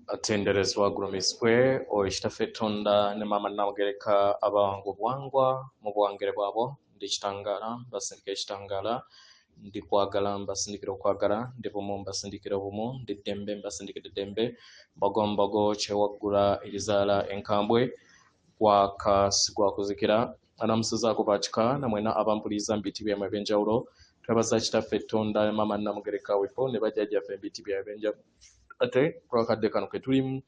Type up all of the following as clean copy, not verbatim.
atenderezwa gurumiswe oishitafe tonda ne mama namugereka abangu bwangwa mu bwangere bwabo ndikitangala basindika ekitangala ndi kwagala mbasindikira okwagala ndi bumu mbasindikira bumu ndi ddembe mbasindikira ddembe mbagombago kyewaggula erizala enkambwe kwakasigwa kuzikira anamusiza kubatika namwena abampuliza mbiti byamwe benjawulo twebaza kitaffe tonda mama namugereka wepo ne bajjajjaffe mbiti byamwe benjawulo ate kwakadde kano ketulimu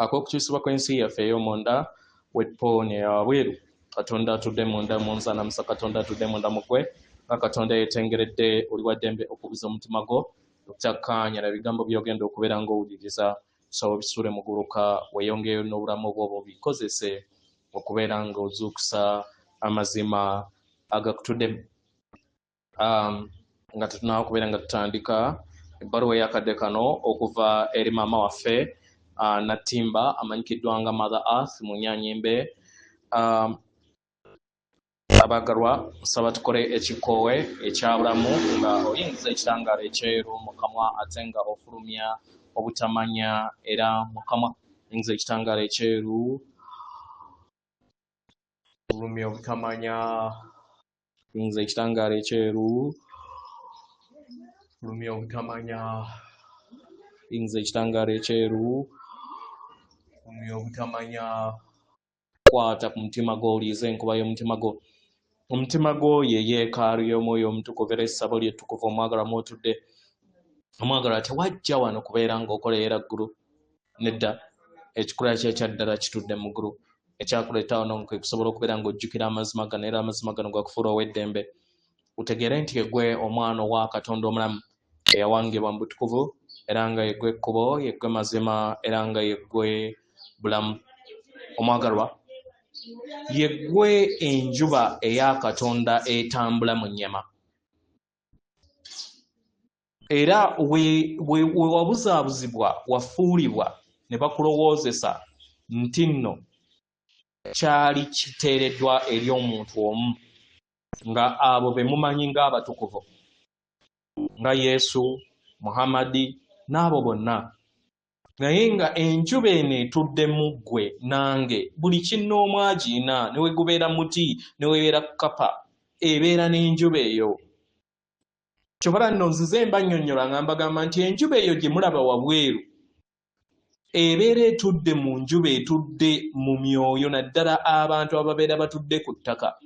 ak'okukyusibwa kw'ensi yaffe ey'omonda wepo ne wabweru katonda atudde munda munza namusa katonda atudde munda mugwe nga katonda yetengeredde oli wa ddembe okubuza omutima gwo okukyakkaanya na bigambo byogenda okubeera ng'owuliriza tusaba obisuule muguluka weeyongeyo n'obulamu bwo bikozese okubeera ng'ozuukusa amazima agakutuddemu nga tetunaawo okubeera nga tutandika ebbaluwa eyakadde kano okuva eri maama waffe Natimba amanyikiddwa nga Mother Earth mu Nnyanyimbe. Abagalwa nsaba tukole ekikoowe ekyabulamu nga oyingiza ekitangaala ekyeru mu kamwa ate nga ofulumya obutamanya era mu kamwa. Oyingiza ekitangaala ekyeru ofulumya obutamanya, oyingiza ekitangaala ekyeru ofulumya obutamanya, oyingiza ekitangaala ekyeru ofulumya obutamanya. Kwata ku mutima gwo oliiza enkuba y'omutima gwo. Omutima gwo ye yeekaalu y'omwoyo omutukuvu era essabo lyettukuvu omwagalwa mw'otudde. Omwagalwa tewajja wano kubeera ng'okoleera ggulu nedda, ekikula kye ekya ddala kitudde mu ggulu. Ekyakuleeta wano kwe kusobola okubeera ng'ojjukira amazima gano era amazima gano gakufuula ow'eddembe. Utegeere nti yeggwe omwana owa Katonda omulamu eyawangibwa mu butukuvu era nga yeggwe ekkubo, yeggwe mazima era nga yeggwe bulamu. Omwagalwa yeggwe enjuba eya Katonda etambula mu nnyama. Era we wabuzaabuzibwa wafuulibwa ne bakulowoozesa nti nno kyali kiteereddwa eri omuntu omu nga abo be mumanyi ng'abatukuvu nga Yesu, Muhammadi n'abo bonna. Naye nga enjuba eno etudde mu ggwe nange buli kinnoomu agiina ne we gubeera muti ne webeera kapa ebeera n'enjuba eyo. Kyobala nno nzize mba nnyonnyola nga mbagamba nti enjuba eyo gye mulaba wabweru ebeera etudde mu njuba etudde mu myoyo naddala abantu ababeera batudde ku ttaka.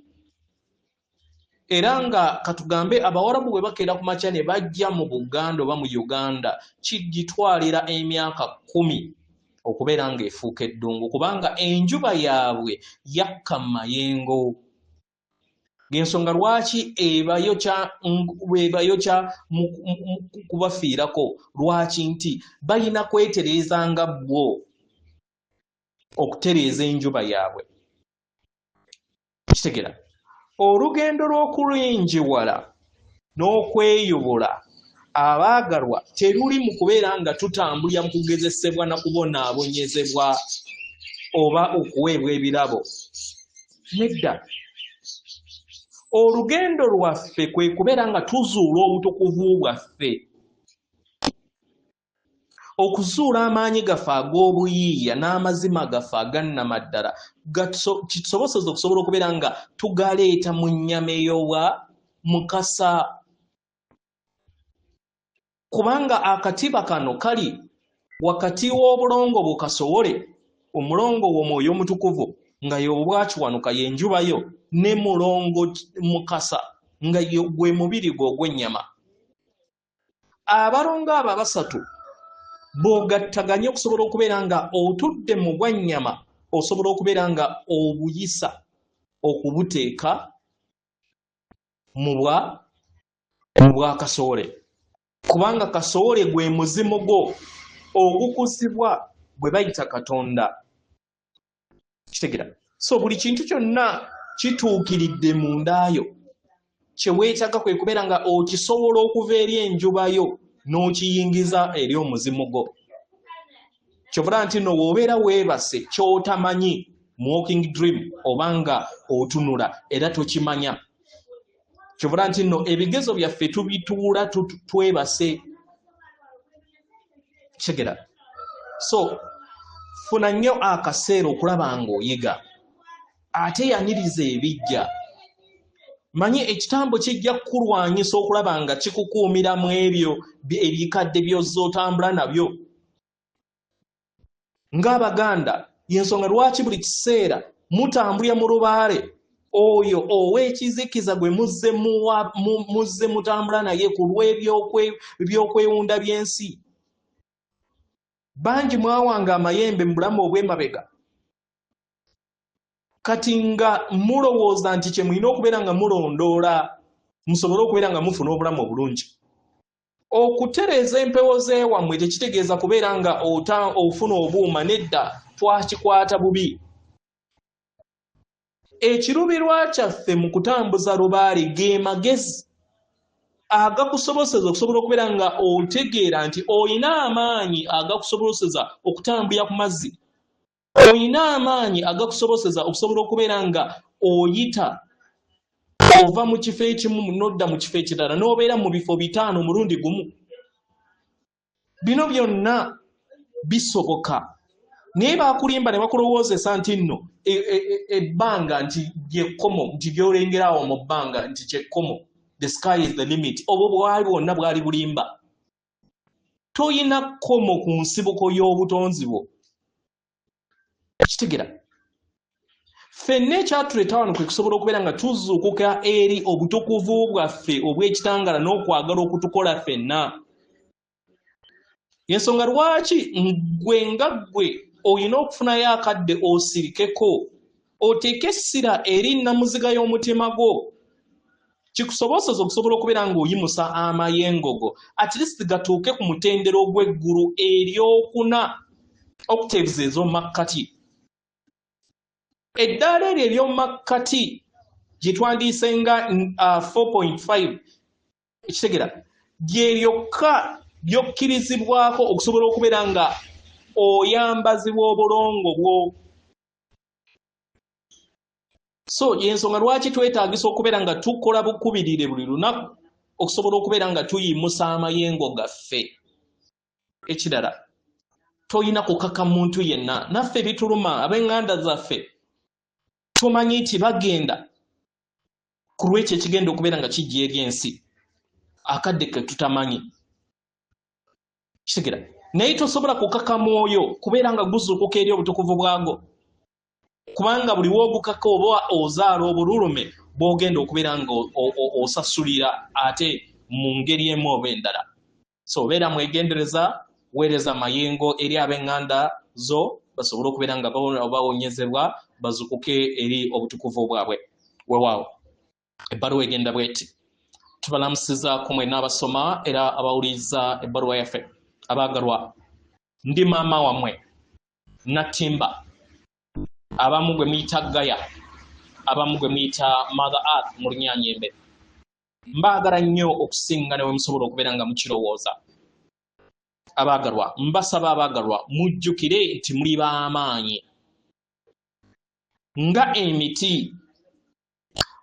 Era nga katugambe Abawarabu bwe bakeera ku makya ne bajja mu Buganda oba mu Uganda kigitwalira emyaka 10 okubeera ng'efuuka eddungu kubanga enjuba yaabwe yakka mu mayengo. Ng'ensonga lwaki ebayokya kubafiirako lwaki nti balina kwetereeza nga bwo okutereeza enjuba yaabwe. Kitegera olugendo lw'okulwenjewala n'okweyobola abaagalwa teruli mu kubeera nga tutambulira mu kugezesebwa na kubonaabonyezebwa oba okuweebwa ebirabo. Nedda, olugendo lwaffe kwe kubeera nga tuzuula obutukuvu bwaffe, okuzuula amaanyi gaffe ag'obuyiiya n'amazima gaffe agannamaddala kitusoboseza okusobola okubeera nga tugaleeta mu nnyama ey'obwa mukasa. Kubanga akatiba kano kali wakati w'obulongo bukasowole omulongo w'omwoyo omutukuvu nga y'obwakiwanuka y'enjuba yo ne mulongo mukasa nga gwe mubiri gwe ogw'ennyama. Abalongo abo abasatu bw'ogattaganye okusobola okubeera nga otudde mu bwannyama osobola okubeera nga obuyisa okubuteeka mu bwa kasoole. Kubanga kasoole gwe muzimu gwo ogukuzibwa bwe bayita Katonda. Kitegera. So buli kintu kyonna kituukiridde mu ndaayo. Kye weetaaga kwe kubeera nga okisobola okuva eri enjuba yo n'okiyingiza eri omuzimu gwo. Kyobula nti no w'obeera weebase ky'otamanyi walking dream obanga otunula era tokimanya. Kyobula nti no ebigezo byaffe tubituula twebase. Kigera. So funa nnyo akaseera okulaba ng'oyiga ate yaniriza ebijja. Manyi ekitambo kijja kukulwanyisa okulaba nga kikukuumira mu ebyo ebikadde by'ozza otambula nabyo. Ng'Abaganda y'ensonga lwaki buli kiseera mutambulira mu lubaale oyo ow'ekizikiza gwe muzze mutambula naye ku lw'ebyokwewunda by'ensi. Bangi mwawanga amayembe mu bulamu obw'emabega. Kati nga mulowooza nti kye mulina okubeera nga mulondoola musobole okubeera nga mufuna obulamu obulungi. Okutereeza empewo z'ewammwe tekitegeeza kubeera nga ofuna obuuma, nedda, twakikwata bubi. Ekirubirwa kyaffe mu kutambuza lubaale ge magezi agakusoboseza okusobola okubeera nga otegeera nti olina amaanyi agakusoboseza okutambulira ku mazzi. Olina amaanyi agakusoboseza okusobola okubeera nga oyita ova mu kifo ekimu n'odda mu kifo ekirala n'obeera mu bifo 5 mulundi gumu. Bino byonna bisoboka. Naye bakulimba ne bakulowoozesa nti nno ebbanga nti lyekkomo, nti byolengera awo mu bbanga nti kyekkomo. The sky is the limit. Obwo bwali bwonna bwali bulimba. Toyina kkomo ku nsibuko y'obutonzi bwo. Kitegera. Ffenna ekyatuleeta wano kwe kusobola okubeera nga tuzuukuka eri obutukuvu bwaffe obw'ekitangala n'okwagala okutukola ffenna. Y'ensonga lwaki ggwe nga ggwe olina okufunayo akadde osirikeko, oteeke essira eri nnamuziga y'omutima gwo. Kikusoboseza okusobola okubeera ng'oyimusa amayengo go, at least gatuuke ku mutendero gw'eggulu eryokuna, octaves ez'omumakkati. Eddaala eryo ery'omumakkati gye twandiise nga 4.5 ekitegera lye lyokka lyokkirizibwako okusobola okubeera nga oyambazibwa obulongo bwo. So y'ensonga lwaki twetaagisa okubeera nga tukola bukubirire buli lunaku okusobola okubeera nga tuyimusa amayengo gaffe. Ekirala, toyina kukaka muntu yenna. Naffe bituluma ab'enganda zaffe tumanyi nti bagenda ku lw'ekyo ekigenda okubeera nga kijja eri ensi. Akadde ke tutamanyi. Kitegera. Naye tosobola kukaka mwoyo kubeera nga guzuukuka eri obutukuvu bwago. Kubanga buli w'ogukaka oba ozaala obululume bw'ogenda okubeera nga osasulira ate mu ngeri emu oba endala. So beera mwegendereza, weereza mayengo eri ab'enganda zo basobole okubeera nga bawonyezebwa bazukuke eri obutukuvu bwabwe. Weewaawo ebbaluwa egenda bweti. Tubalamusiza ku mwenna abasoma era abawuliriza ebbaluwa yaffe. Abaagalwa, ndi maama wammwe Natimba, abamu gwe muyita Gaya, abamu gwe muyita Mother Earth mu Lunyaanyembe. Mbaagala nnyo okusinga ne we musobola okubeera nga mukirowooza. Abaagalwa, mbasaba abaagalwa mujjukire nti muli b'amaanyi. Nga emiti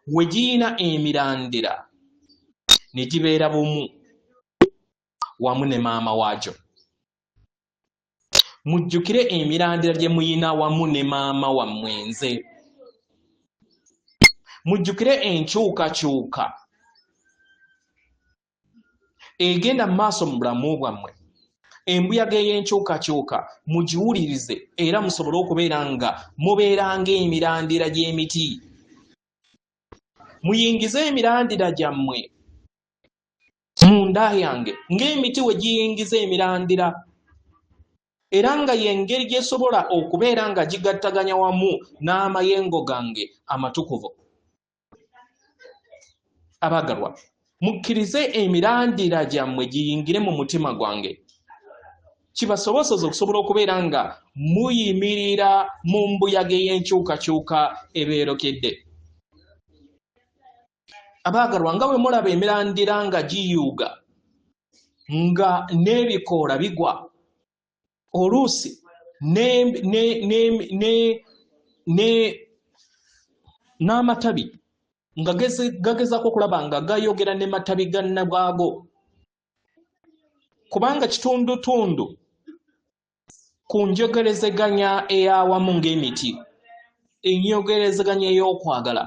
we giyina emirandira ne gibeera bumu wamu ne maama waagyo. Mujjukire emirandira gye muyina wamu ne maama wammwe nze. Mujjukire enkyukakyuka egenda mu maaso mu bulamu bwammwe. Embuyaga ey'enkyukakyuka mugiwulirize era musobole okubeera nga mubeera ng'emirandira gy'emiti. Muyingize emirandira gyammwe mu nda yange ng'emiti we giyingiza emirandira, era nga y'engeri gy'esobola okubeera nga gigattaganya wamu n'amayengo gange amatukuvu. Abaagalwa, mukkirize emirandira gyammwe giyingire mu mutima gwange. Kibasoboseza okusobola okubeera nga muyimirira mu mbuyaga ey'enkyukakyuka ebeerokedde. Abaagalwa, nga bwe mulaba emirandira nga giyuuga nga n'ebikoola bigwa, oluusi n'amatabi nga gagezaako okulaba nga gayogera ne matabi gannabwago, kubanga kitundutundu ku njogerezeganya ey'awamu ng'emiti, enyogerezeganya ey'okwagala.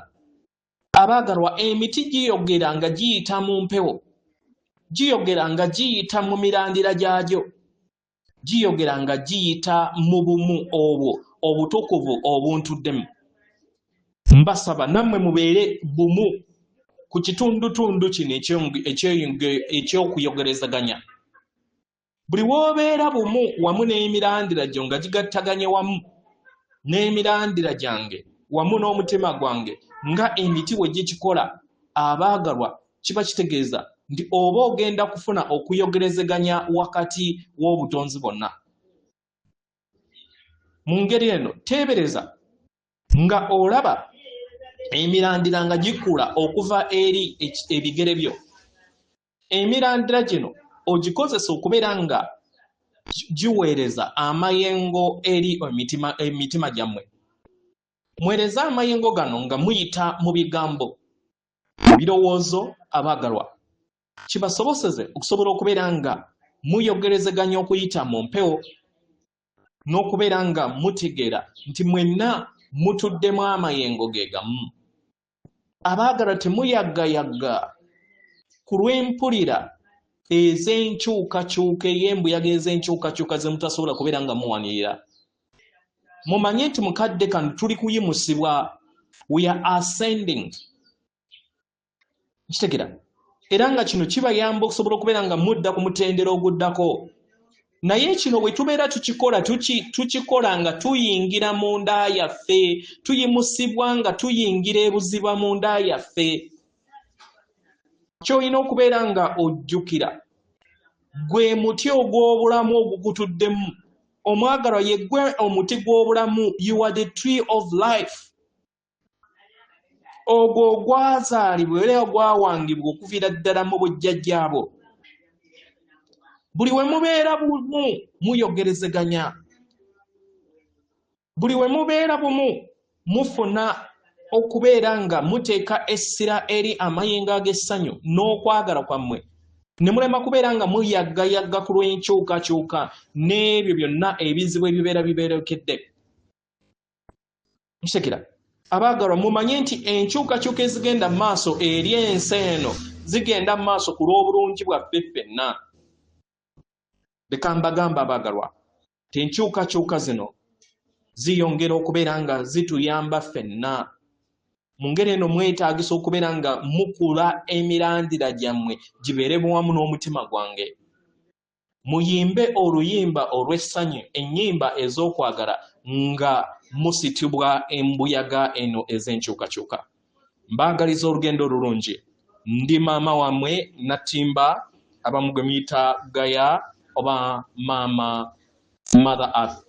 Abaagalwa, emiti giyogera nga giyita mu mpewo, giyogera nga giyita mu mirandira gyagyo, giyogera nga giyita mu bumu obwo obutukuvu obuntuddemu. Mbasaba nammwe mubeere bumu ku kitundutundu kino eky'okuyogerezaganya. Buli w'obeera bumu wamu n'emirandira gyo nga gigattaganye wamu n'emirandira gyange wamu n'omutima gwange nga emiti bwe gikikola, abaagalwa, kiba kitegeeza nti oba ogenda kufuna okuyogerezeganya wakati w'obutonzi bwonna. Mu ngeri eno teebereza nga olaba emirandira nga gikula okuva eri ebigere byo. Emirandira gino ogikozesa okubeera nga giweereza amayengo eri emitima gyammwe. Mwereza amayengo gano nga muyita mu bigambo, birowoozo. Abaagalwa, kibasoboseze okusobola okubeera nga muyogerezeganya okuyita mu mpewo n'okubeera nga mutegeera nti mwenna mutuddemu amayengo ge gamu. Abaagalwa, temuyaggayaga ku lw'empulira ez'enkyukakyuka ey'embuyaga ez'enkyukakyuka ze mutasobola kubeera nga muwanirira. Mumanye nti mukadde kano tuli kuyimusibwa, we are ascending. Kitegera era nga kino kibayamba okusobola okubeera nga mudda ku mutendera oguddako. Naye kino bwe tubeera tukikola nga tuyingira mu nda yaffe, tuyimusibwa nga tuyingira ebuziba mu nda yaffe. Ky'olina okubeera nga ojjukira gwe muti ogw'obulamu ogukutuddemu. Omwagalwa, ye gwe omuti gw'obulamu. You are the tree of life. Ogwo ogwazaalibwa era ogwawangibwa okuviira ddala mu bujjajjaabo. Buli we mubeera bumu muyogerezeganya. Buli we mubeera bumu mufuna okubeera nga muteeka essira eri amayengo ag'essanyu n'okwagala kwammwe, ne mulema kubeera nga muyaggayagga ku lw'enkyukakyuka n'ebyo byonna ebizibu ebibeera bibeerekedde. Nkitegera abaagalwa, mumanye nti enkyukakyuka ezigenda mu maaso eri ensi eno zigenda mu maaso ku lw'obulungi bwaffe ffenna. Leka mbagamba abaagalwa, ti enkyukakyuka zino ziyongera okubeera nga zituyamba ffenna. Mu ngeri eno mwetaagisa okubeera nga mukula emirandira gyammwe gibeere buwamu n'omutima gwange. Muyimbe oluyimba olw'essanyu, ennyimba ez'okwagala nga musitibwa embuyaga eno ez'enkyukakyuka. Mbaagaliza olugendo olulungi. Ndi maama wammwe Natimba, abamu gwe muyita Gaya oba Maama Mother Earth.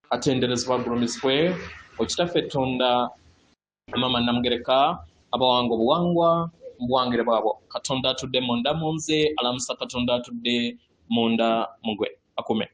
Atenderezebwa agulumizibwe Okitaffe Katonda, Maama Namugereka, abawanga obuwangwa mu buwangire bwabo. Katonda atudde munda mu nze, alamusa Katonda atudde munda mu gwe. Akume.